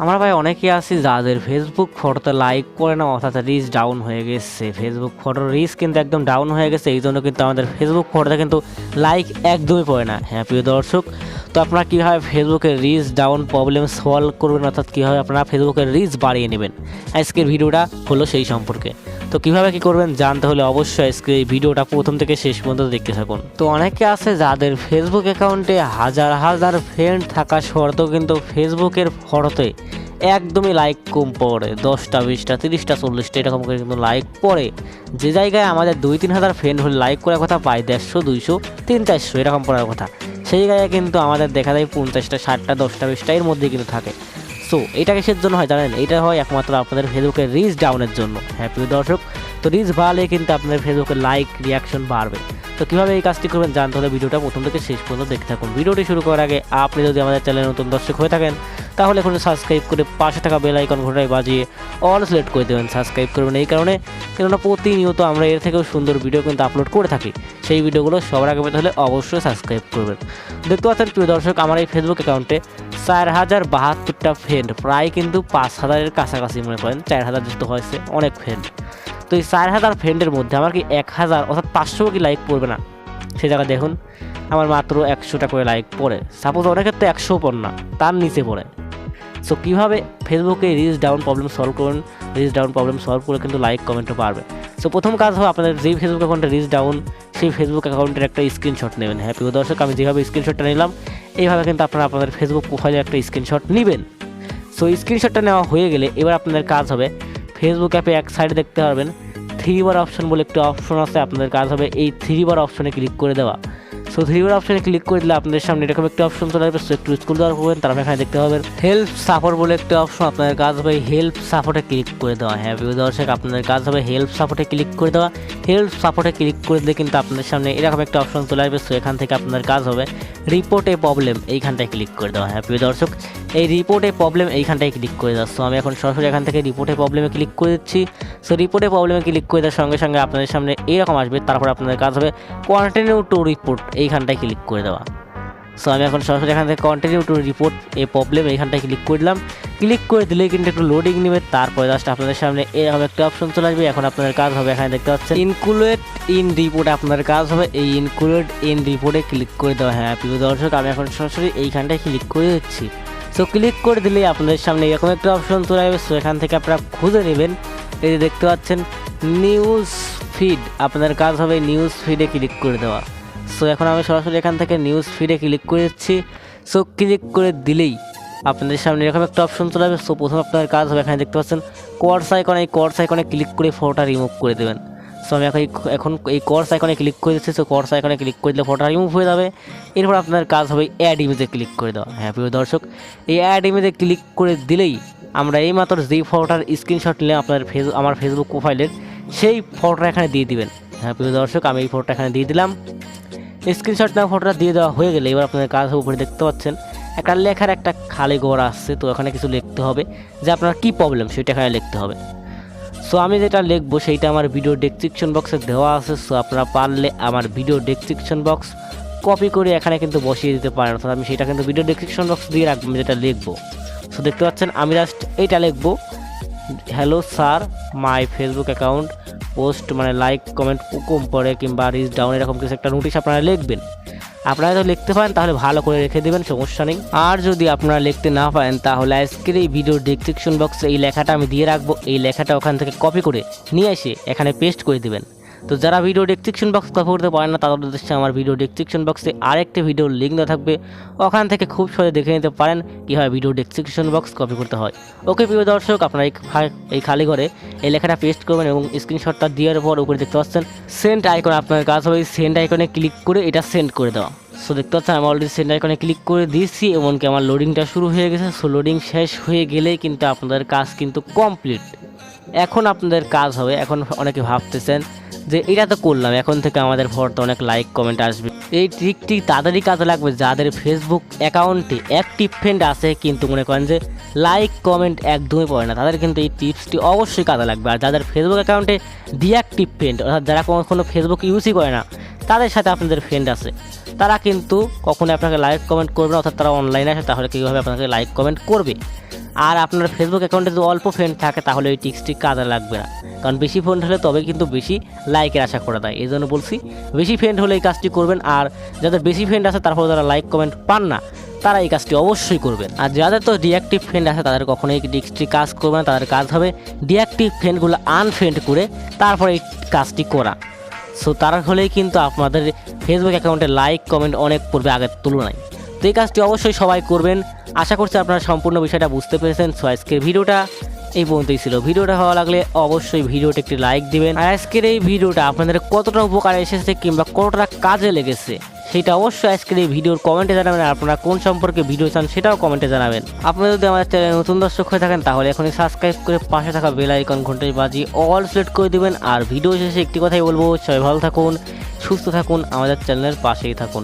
আমরা ভাই অনেকেই আছি যাদের ফেসবুক ফটোতে লাইক করে না, অর্থাৎ রিচ ডাউন হয়ে গেছে। ফেসবুক ফটোর রিচ কিন্তু একদম ডাউন হয়ে গেছে, এই জন্য কিন্তু আমাদের ফেসবুক ফটোতে কিন্তু লাইক একদমই পড়ে না। হ্যাঁ প্রিয় দর্শক, তো আপনারা কীভাবে ফেসবুকের রিচ ডাউন প্রবলেম সলভ করবেন, অর্থাৎ কীভাবে আপনারা ফেসবুকের রিচ বাড়িয়ে নেবেন, আজকের ভিডিওটা হলো সেই সম্পর্কে। তো কীভাবে কী করবেন জানতে হলে অবশ্যই আজকে এই ভিডিওটা প্রথম থেকে শেষ পর্যন্ত দেখতে থাকুন। তো অনেকে আছে যাদের ফেসবুক অ্যাকাউন্টে হাজার হাজার ফ্রেন্ড থাকা সত্ত্বেও কিন্তু ফেসবুকের ফটোতে একদমই লাইক কম পড়ে, 10টা 20টা 30টা 40টা এরকম করে কিন্তু লাইক পড়ে। যে জায়গায় আমাদের 2-3 হাজার ফ্রেন্ড হলে লাইক করার কথা পাই 150 200 300 এরকম পড়ার কথা, সেই জায়গায় কিন্তু আমাদের দেখা যায় 50টা 60টা 10টা 20টা এর মধ্যে কিন্তু থাকে। সো এটা কিসের জন্য হয় জানেন? এটা হয় একমাত্র আপনাদের ফেসবুকের রিচ ডাউনের জন্য। হ্যাঁ প্রিয় দর্শক, তো রিচ বাড়লে কিন্তু আপনাদের ফেসবুকের লাইক রিয়াকশন বাড়বে। তো কীভাবে এই কাজটি করবেন জানতে হলে ভিডিওটা প্রথম থেকে শেষ পর্যন্ত দেখতে থাকুন। ভিডিওটি শুরু করার আগে আপনি যদি আমাদের চ্যানেলে নতুন দর্শক হয়ে থাকেন তাহলে এখন সাবস্ক্রাইব করে পাশে থাকা বেল আইকন ঘোড়ায় বাজিয়ে অল সিলেক্ট করে দেবেন। সাবস্ক্রাইব করবেন এই কারণে, কেননা প্রতিনিয়ত আমরা এর থেকেও সুন্দর ভিডিও কিন্তু আপলোড করে থাকি। সেই ভিডিওগুলো সবার আগে পেতে হলে অবশ্যই সাবস্ক্রাইব করবেন। দেখতে পাচ্ছেন প্রিয় দর্শক, আমার এই ফেসবুক অ্যাকাউন্টে 4072টা ফ্রেন্ড, প্রায় কিন্তু 5000-এর কাছাকাছি মনে করেন, 4000 যেহেতু হয়েছে অনেক ফ্রেন্ড। তো এই 4000 ফ্রেন্ডের মধ্যে আমার কি 1000 অর্থাৎ 500 কি লাইক পড়বে না? সেই জায়গায় দেখুন আমার মাত্র 100টা করে লাইক পড়ে। সাপোজ অনেকের তো 100 পড়ে না, তার নিচে পড়ে। সো কীভাবে ফেসবুকে রিচ ডাউন প্রবলেম সলভ করুন, রিচ ডাউন প্রবলেম সলভ করে কিন্তু লাইক কমেন্টও পারবে। সো প্রথম কাজ হবে আপনাদের যেই ফেসবুক অ্যাকাউন্টে রিচ ডাউন, সেই ফেসবুক অ্যাকাউন্টের একটা স্ক্রিনশট নেবেন। হ্যাঁ প্রিয় দর্শক, আমি যেভাবে স্ক্রিনশটটা নিলাম এইভাবে কিন্তু আপনারা আপনাদের ফেসবুক প্রোফাইলে একটা স্ক্রিনশট নেবেন। সো স্ক্রিনশটটা নেওয়া হয়ে গেলে এবার আপনাদের কাজ হবে ফেসবুক অ্যাপে এক সাইডে দেখতে পারবেন 3 বার অপশন বলে একটি অপশন আছে। আপনাদের কাজ হবে এই 3 বার অপশনে ক্লিক করে দেওয়া। সো 3 বার অপশনে ক্লিক করে দিলে আপনাদের সামনে এরকম একটা অপশন চলে আসবে। সো একটু স্ক্রল দেওয়ার পর তারপর এখানে দেখতে পাবেন হেল্প সাপোর্ট বলে একটা অপশন। আপনাদের কাজ হবে হেল্প সাপোর্টে ক্লিক করে দেওয়া। হ্যাঁ প্রিয় দর্শক, আপনাদের কাজ হবে হেল্প সাপোর্টে ক্লিক করে দেওয়া। হেল্প সাপোর্টে ক্লিক করে দিলে কিন্তু আপনাদের সামনে এরকম একটা অপশন চলে আসবে। সো এখান থেকে আপনাদের কাজ হবে রিপোর্ট এ প্রবলেম, এইখানটায় ক্লিক করে দেওয়া। হ্যাঁ প্রিয় দর্শক, এই রিপোর্টে প্রবলেম এইখানটায় ক্লিক করে দেওয়া। সো আমি এখন সরাসরি এখান থেকে রিপোর্টে প্রবলেমে ক্লিক করে দিচ্ছি। সো রিপোর্টে প্রবলেমে ক্লিক করে দেওয়ার সঙ্গে সঙ্গে আপনাদের সামনে এইরকম আসবে। তারপর আপনাদের কাজ হবে কন্টিনিউ টু রিপোর্ট, এইখানটায় ক্লিক করে দেওয়া। সো আমি এখন সরাসরি এখান থেকে continue to report A problem এইখানটায় ক্লিক করে দিলাম। ক্লিক করে দিলেই কিন্তু একটু লোডিং নেবে, তারপরে জাস্ট আপনাদের সামনে এরকম একটা অপশন চলে আসবে। এখন আপনাদের কাজ হবে এখানে দেখতে পাচ্ছেন ইনক্লুডেড ইন রিপোর্ট, আপনাদের কাজ হবে এই ইনক্লুডেড ইন রিপোর্টে ক্লিক করে দেওয়া। হ্যাঁ প্রিয় দর্শক, আমি এখন সরাসরি এইখানটায় ক্লিক করে দিচ্ছি। সো ক্লিক করে দিলেই আপনাদের সামনে এরকম একটা অপশন চলে আসবে। সো এখান থেকে আপনারা খুঁজে নেবেন, এই যে দেখতে পাচ্ছেন নিউজ ফিড, আপনাদের কাজ হবে নিউজ ফিডে ক্লিক করে দেওয়া। সো এখন আমি সরাসরি এখান থেকে নিউজ ফিডে ক্লিক করে দিচ্ছি। সো ক্লিক করে দিলেই আপনাদের সামনে এরকম একটা অপশন চলে আসবে। সো প্রথমে আপনাদের কাজ হবে এখানে দেখতে পাচ্ছেন কোয়ার্স আইকনে, এই কোয়ার্স আইকনে ক্লিক করে ফটোটা রিমুভ করে দেবেন। সো আমি এখন এই কোয়ার্স আইকনে ক্লিক করে দিচ্ছি। সো কোয়ার্স আইকনে ক্লিক করে দিলে ফটোটা রিমুভ হয়ে যাবে। এরপর আপনাদের কাজ হবে অ্যাড ইমেজে ক্লিক করে দেওয়া। হ্যাঁ প্রিয় দর্শক, এই অ্যাড ইমেজে ক্লিক করে দিলেই আমরা এই মাত্র যেই ফটোটার স্ক্রিনশট নিলে আপনাদের আমার ফেসবুক প্রোফাইলের সেই ফটোটা এখানে দিয়ে দিবেন। হ্যাঁ প্রিয় দর্শক, আমি এই ফটোটা এখানে দিয়ে দিলাম। স্ক্রিনশট নেওয়া ফটোটা দিয়ে দেওয়া হয়ে গেলে এবার আপনাদের কাজ উপরে দেখতে পাচ্ছেন একটা লেখার একটা খালি ঘর আসছে। তো এখানে কিছু লিখতে হবে যে আপনার কী প্রবলেম সেটা এখানে লিখতে হবে। সো আমি যেটা লিখবো সেইটা আমার ভিডিও ডেসক্রিপশন বক্সে দেওয়া আছে। সো আপনারা পারলে আমার ভিডিও ডেসক্রিপশন বক্স কপি করে এখানে কিন্তু বসিয়ে দিতে পারেন, অর্থাৎ আমি সেটা কিন্তু ভিডিও ডেসক্রিপশন বক্স দিয়ে রাখবো যেটা লিখবো। সো দেখতে পাচ্ছেন আমি জাস্ট এইটা লিখবো, hello sir my Facebook account post মানে লাইক কমেন্ট কম পড়ে কিংবা রিচ ডাউন এরকম কিছু একটা নোটিশ আপনারা লিখবেন। আপনারা যদি লিখতে পারেন তাহলে ভালো করে রেখে দেবেন, সমস্যা নেই। আর যদি আপনারা লিখতে না পারেন তাহলে আজকের এই ভিডিও ডেসক্রিপশন বক্সে এই লেখাটা আমি দিয়ে রাখবো, এই লেখাটা ওখান থেকে কপি করে নিয়ে এসে এখানে পেস্ট করে দেবেন। তো যারা ভিডিও ডেসক্রিপশন বক্স কপি করতে পারেন না তাদের উদ্দেশ্যে আমার ভিডিও ডেসক্রিপশন বক্সে আরেকটি ভিডিওর লিঙ্ক দেওয়া থাকবে, ওখান থেকে খুব সহজে দেখে নিতে পারেন কীভাবে ভিডিও ডেসক্রিপশন বক্স কপি করতে হয়। ওকে প্রিয় দর্শক, আপনারা এই খালি ঘরে এই লেখাটা পেস্ট করবেন এবং স্ক্রিনশটটা দেওয়ার পর উপরে দেখতে পাচ্ছেন সেন্ড আইকন, আপনার কাজ হবে এই সেন্ড আইকনে ক্লিক করে এটা সেন্ড করে দেওয়া। সো দেখতে পাচ্ছেন আমি অলরেডি সেন্ড আইকনে ক্লিক করে দিয়েছি, এমনকি আমার লোডিংটা শুরু হয়ে গেছে। সো লোডিং শেষ হয়ে গেলেই কিন্তু আপনাদের কাজ কিন্তু কমপ্লিট। এখন আপনাদের কাজ হবে, এখন অনেকে ভাবতেছেন যে এটা তো করলাম, এখন থেকে আমাদের ফটোতে অনেক লাইক কমেন্ট আসবে। এই ট্রিকটি তাদেরই কাজে লাগবে যাদের ফেসবুক অ্যাকাউন্টে অ্যাক্টিভ ফ্রেন্ড আছে কিন্তু মনে করেন যে লাইক কমেন্ট একদমই পড়ে না, তাদের কিন্তু এই টিপসটি অবশ্যই কাজে লাগবে। আর যাদের ফেসবুক অ্যাকাউন্টে ডিঅ্যাক্টিভ ফ্রেন্ড, অর্থাৎ যারা কোনো ফেসবুক ইউজই করে না, তাদের সাথে আপনাদের ফ্রেন্ড আছে, তারা কিন্তু কখনোই আপনাকে লাইক কমেন্ট করবে না, অর্থাৎ তারা অনলাইনে আসে, তাহলে কীভাবে আপনাকে লাইক কমেন্ট করবে? আর আপনার ফেসবুক অ্যাকাউন্টে যদি অল্প ফ্রেন্ড থাকে তাহলে এই টিক্সটি কাজে লাগবে না, কারণ বেশি ফ্রেন্ড হলে তবে কিন্তু বেশি লাইকের আশা করা যায়। এই জন্য বলছি বেশি ফ্রেন্ড হলে এই কাজটি করবেন, আর যাদের বেশি ফ্রেন্ড আছে তারপর যারা লাইক কমেন্ট পান না তারা এই কাজটি অবশ্যই করবেন। আর যাদের তো ডিঅ্যাক্টিভ ফ্রেন্ড আছে তাদের কখনোই এই টিক্সটি কাজ করবে না, তাদের কাজ হবে ডিঅ্যাক্টিভ ফ্রেন্ডগুলো আনফ্রেন্ড করে তারপরে এই কাজটি করা। সো তার হলেই কিন্তু আপনাদের ফেসবুক অ্যাকাউন্টে লাইক কমেন্ট অনেক পড়বে আগের তুলনায়। তো এই কাজটি অবশ্যই সবাই করবেন। আশা করছি আপনারা সম্পূর্ণ বিষয়টা বুঝতে পেরেছেন। সো আজকের ভিডিওটা এই পর্যন্তই ছিল। ভিডিওটা ভালো লাগলে অবশ্যই ভিডিওটা একটি লাইক দিবেন। আর আজকের এই ভিডিওটা আপনাদের কতটা উপকারে এসেছে কিংবা কতটা কাজে লেগেছে সেটা অবশ্যই আজকের এই ভিডিওর কমেন্টে জানাবেন। আর আপনারা কোন সম্পর্কে ভিডিও চান সেটাও কমেন্টে জানাবেন। আপনারা যদি আমাদের চ্যানেলে নতুন দর্শক হয়ে থাকেন তাহলে এখনই সাবস্ক্রাইব করে পাশে থাকা বেল আইকন ঘন্টায় বাজিয়ে অল সিলেক্ট করে দিবেন। আর ভিডিও শেষে একটি কথাই বলবো, সবাই ভালো থাকুন, সুস্থ থাকুন, আমাদের চ্যানেলের পাশেই থাকুন।